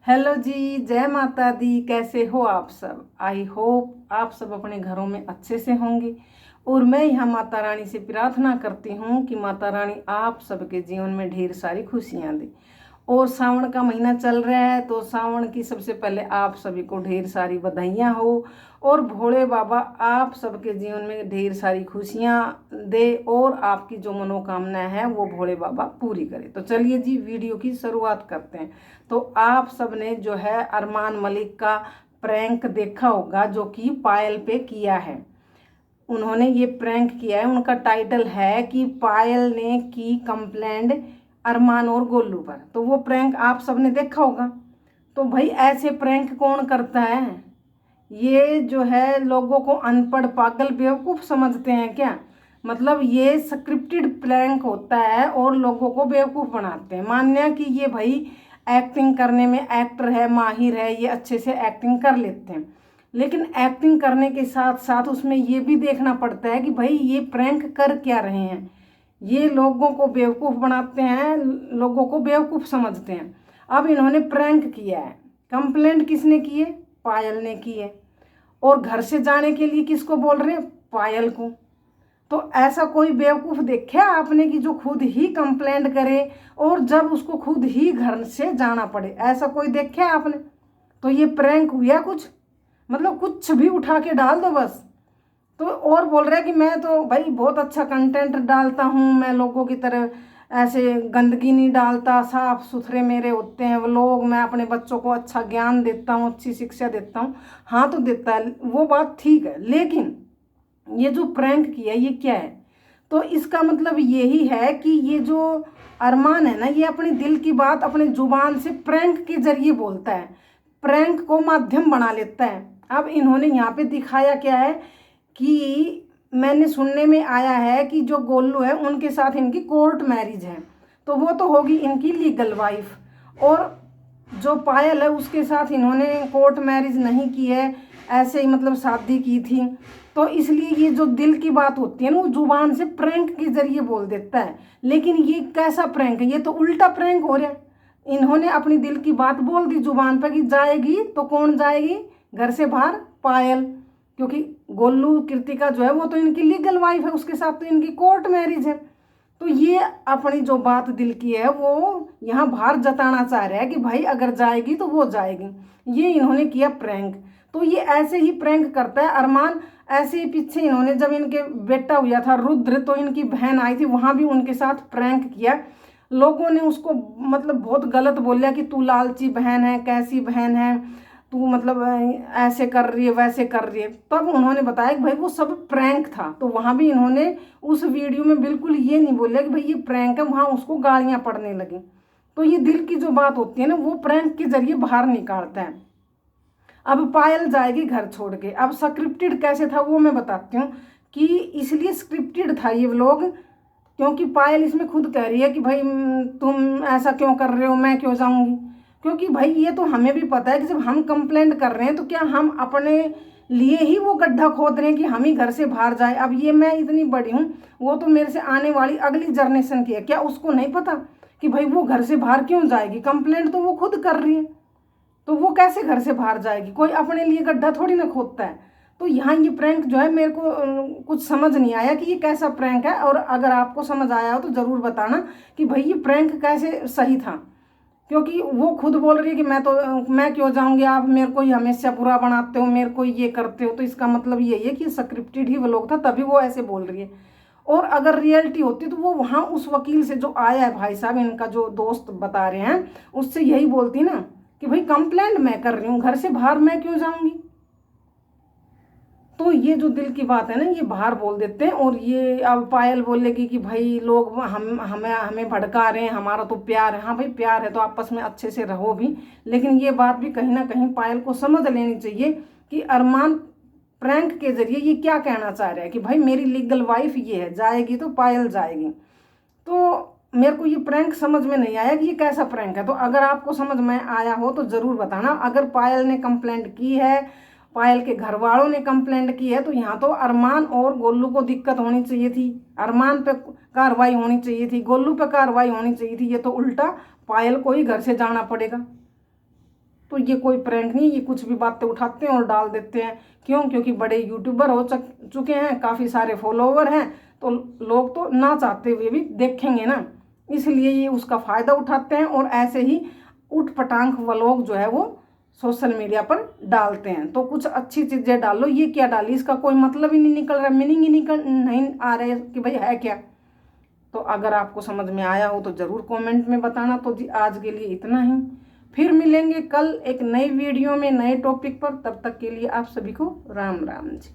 Hello जी, जय माता दी। कैसे हो आप सब? आई होप आप सब अपने घरों में अच्छे से होंगे। और मैं यहाँ माता रानी से प्रार्थना करती हूँ कि माता रानी आप सबके जीवन में ढेर सारी खुशियाँ दे। और सावन का महीना चल रहा है तो सावन की सबसे पहले आप सभी को ढेर सारी बधाइयाँ हो। और भोले बाबा आप सबके जीवन में ढेर सारी खुशियाँ दे और आपकी जो मनोकामना है वो भोले बाबा पूरी करे। तो चलिए जी, वीडियो की शुरुआत करते हैं। तो आप सब ने जो है अरमान मलिक का प्रैंक देखा होगा जो कि पायल पे किया है। उन्होंने ये प्रैंक किया है, उनका टाइटल है कि पायल ने की कंप्लेंट अरमान और गोलू पर। तो वो प्रैंक आप सबने देखा होगा। तो भाई ऐसे प्रैंक कौन करता है? ये जो है लोगों को अनपढ़ पागल बेवकूफ़ समझते हैं क्या? मतलब ये स्क्रिप्टेड प्रैंक होता है और लोगों को बेवकूफ़ बनाते हैं। मान्य कि ये भाई एक्टिंग करने में एक्टर है, माहिर है, ये अच्छे से एक्टिंग कर लेते हैं। लेकिन एक्टिंग करने के साथ साथ उसमें ये भी देखना पड़ता है कि भाई ये प्रैंक कर क्या रहे हैं। ये लोगों को बेवकूफ़ बनाते हैं, लोगों को बेवकूफ़ समझते हैं। अब इन्होंने प्रैंक किया है। कंप्लेंट किसने की है? पायल ने की है। और घर से जाने के लिए किसको बोल रहे हैं? पायल को। तो ऐसा कोई बेवकूफ़ देखा आपने कि जो खुद ही कंप्लेंट करे और जब उसको खुद ही घर से जाना पड़े? ऐसा कोई देखा आपने? तो ये प्रैंक हुआ कुछ? मतलब कुछ भी उठा के डाल दो बस। तो और बोल रहा है कि मैं तो भाई बहुत अच्छा कंटेंट डालता हूँ, मैं लोगों की तरह ऐसे गंदगी नहीं डालता, साफ सुथरे मेरे होते हैं वो लोग, मैं अपने बच्चों को अच्छा ज्ञान देता हूँ, अच्छी शिक्षा देता हूँ। हाँ तो देता है, वो बात ठीक है, लेकिन ये जो प्रैंक किया ये क्या है? तो इसका मतलब यही है कि ये जो अरमान है ना, ये अपने दिल की बात अपने जुबान से प्रैंक के जरिए बोलता है, प्रैंक को माध्यम बना लेता है। अब इन्होंने यहाँ पे दिखाया क्या है कि मैंने सुनने में आया है कि जो गोलू है उनके साथ इनकी कोर्ट मैरिज है, तो वो तो होगी इनकी लीगल वाइफ। और जो पायल है उसके साथ इन्होंने कोर्ट मैरिज नहीं की है, ऐसे ही मतलब शादी की थी। तो इसलिए ये जो दिल की बात होती है ना वो जुबान से प्रैंक के जरिए बोल देता है। लेकिन ये कैसा प्रैंक है? ये तो उल्टा प्रैंक हो रहा है। इन्होंने अपनी दिल की बात बोल दी जुबान पर कि जाएगी तो कौन जाएगी घर से बाहर? पायल। क्योंकि गोलू कृतिका जो है वो तो इनकी लीगल वाइफ है, उसके साथ तो इनकी कोर्ट मैरिज है। तो ये अपनी जो बात दिल की है वो यहाँ बाहर जताना चाह रहा है कि भाई अगर जाएगी तो वो जाएगी। ये इन्होंने किया प्रैंक। तो ये ऐसे ही प्रैंक करता है अरमान। ऐसे ही पीछे इन्होंने जब इनके बेटा हुआ था रुद्र तो इनकी बहन आई थी, वहाँ भी उनके साथ प्रैंक किया। लोगों ने उसको मतलब बहुत गलत बोला कि तू लालची बहन है, कैसी बहन है तू, मतलब ऐसे कर रही है वैसे कर रही है। तब उन्होंने बताया कि भाई वो सब प्रैंक था। तो वहाँ भी इन्होंने उस वीडियो में बिल्कुल ये नहीं बोला कि भाई ये प्रैंक है, वहाँ उसको गालियाँ पड़ने लगी। तो ये दिल की जो बात होती है ना वो प्रैंक के जरिए बाहर निकालता है। अब पायल जाएगी घर छोड़ के। अब स्क्रिप्टेड कैसे था वो मैं बताती हूँ कि इसलिए स्क्रिप्टेड था ये व्लॉग, क्योंकि पायल इसमें खुद कह रही है कि भाई तुम ऐसा क्यों कर रहे हो, मैं क्यों जाऊंगी। क्योंकि भाई ये तो हमें भी पता है कि जब हम कंप्लेंट कर रहे हैं तो क्या हम अपने लिए ही वो गड्ढा खोद रहे हैं कि हम ही घर से बाहर जाए? अब ये मैं इतनी बड़ी हूँ, वो तो मेरे से आने वाली अगली जनरेशन की है, क्या उसको नहीं पता कि भाई वो घर से बाहर क्यों जाएगी? कंप्लेंट तो वो खुद कर रही है, तो वो कैसे घर से बाहर जाएगी? कोई अपने लिए गड्ढा थोड़ी ना खोदता है। तो यहाँ ये प्रैंक जो है मेरे को कुछ समझ नहीं आया कि ये कैसा प्रैंक है। और अगर आपको समझ आया हो तो ज़रूर बताना कि भाई ये प्रैंक कैसे सही था। क्योंकि वो खुद बोल रही है कि मैं क्यों जाऊंगी, आप मेरे को ही हमेशा बुरा बनाते हो, मेरे को ये करते हो। तो इसका मतलब यही है कि स्क्रिप्टेड ही व्लॉग था, तभी वो ऐसे बोल रही है। और अगर रियलिटी होती तो वो वहाँ उस वकील से जो आया है, भाई साहब इनका जो दोस्त बता रहे हैं, उससे यही बोलती ना कि भाई कंप्लेंट मैं कर रही हूँ, घर से बाहर मैं क्यों जाऊंगी। तो ये जो दिल की बात है ना ये बाहर बोल देते हैं। और ये अब पायल बोलेगी कि भाई लोग हम हमें हमें भड़का रहे हैं, हमारा तो प्यार है। हाँ भाई प्यार है तो आपस में अच्छे से रहो भी, लेकिन ये बात भी कहीं ना कहीं पायल को समझ लेनी चाहिए कि अरमान प्रैंक के जरिए ये क्या कहना चाह रहा है कि भाई मेरी लीगल वाइफ ये है, जाएगी तो पायल जाएगी। तो मेरे को ये प्रैंक समझ में नहीं आया कि ये कैसा प्रैंक है। तो अगर आपको समझ में आया हो तो ज़रूर बताना। अगर पायल ने कंप्लेंट की है, पायल के घर वालों ने कंप्लेंट की है, तो यहाँ तो अरमान और गोलू को दिक्कत होनी चाहिए थी। अरमान पे कार्रवाई होनी चाहिए थी, गोलू पे कार्रवाई होनी चाहिए थी। ये तो उल्टा पायल को ही घर से जाना पड़ेगा। तो ये कोई प्रैंक नहीं, ये कुछ भी बातें उठाते हैं और डाल देते हैं। क्यों? क्योंकि बड़े यूट्यूबर हो चुके हैं, काफ़ी सारे फॉलोवर हैं, तो लोग तो ना चाहते हुए भी देखेंगे ना, इसलिए ये उसका फ़ायदा उठाते हैं और ऐसे ही उठ पटांग व्लॉग जो है वो सोशल मीडिया पर डालते हैं। तो कुछ अच्छी चीज़ें डालो, ये क्या डाली, इसका कोई मतलब ही नहीं निकल रहा, मीनिंग ही नहीं आ रहा है कि भाई है क्या। तो अगर आपको समझ में आया हो तो ज़रूर कमेंट में बताना। तो जी आज के लिए इतना ही, फिर मिलेंगे कल एक नई वीडियो में नए टॉपिक पर। तब तक के लिए आप सभी को राम राम जी।